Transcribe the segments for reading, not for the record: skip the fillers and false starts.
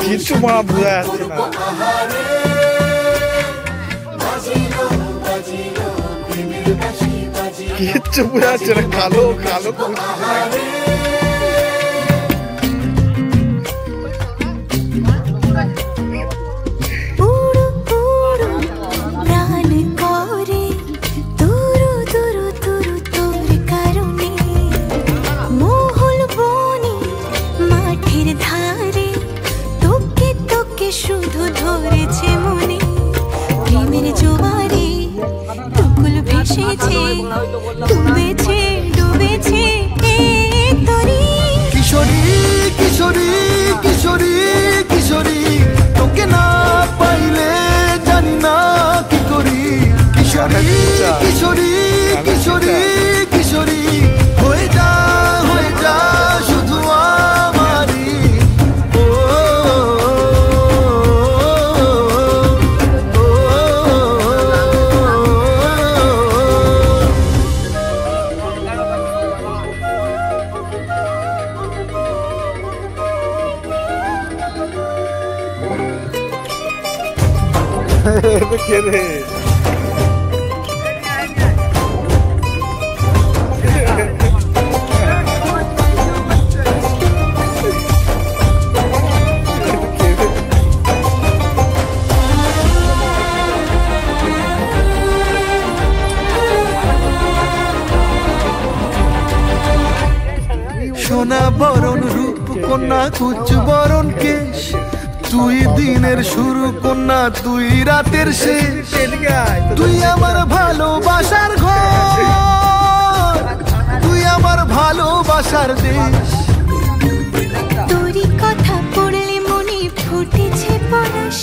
কিচ্ছু মারা বোঝা যাচ্ছে না। কিচ্ছু বোঝা যাচ্ছে না, কালো কালো শুধু ধরেছে মনে প্রেমের জোয়ারে টুকুল ভেসেছে, ডুবেছে ডুবেছে তরি। কিশোরী কিশোরী কিশোরী কিশোরী, তোকে না পাইলে জানি না কি করি। কিশোরী কিশোরী কিশোরী কিশোরী, হয়ে যা শুধু আমারি। কে সোনা বরণ রূপ কন্যা কুচ বরণ কেশ, তুই দিনের শুরু কন্যা তুই রাতের শেষ। তুই আমার ভালোবাসার ঘর, তুই আমার ভালোবাসার দেশ। তোরই কথা পড়লে মনে ফুটেছে পরশ,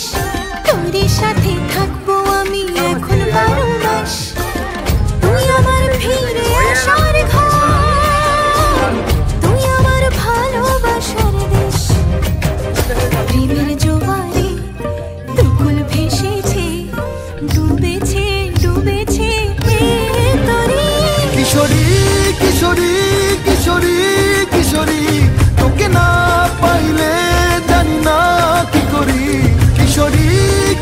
তোরই সাথে থাকবো আমি এখন 12 মাস। তুই আমার ফিরে আসার ঘর, তুই আমার ভালোবাসার দেশ। প্রেমের জোয়ারে টুকুল ভেসেছে, ডুবেছে ডুবেছে তরি। কিশোরী কিশোরী কিশোরী কিশোরী, তোকে না পাইলে জানি না কি করি। কিশোরী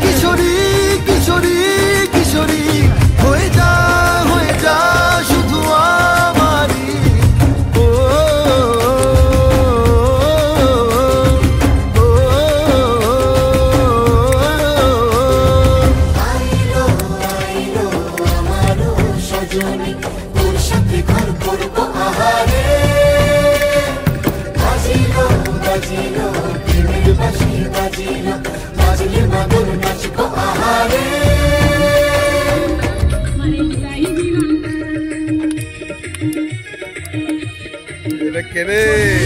কিশোরী কিশোরী কিশোরী, হয়ে যা শুধু আমারি। তোর সাথে ঘর করবো আহারে, বাজিলো বাজিলো প্রেমের বাঁশি বাজিলো, বাজলে মাদল নাচবো আহারে। কে রে?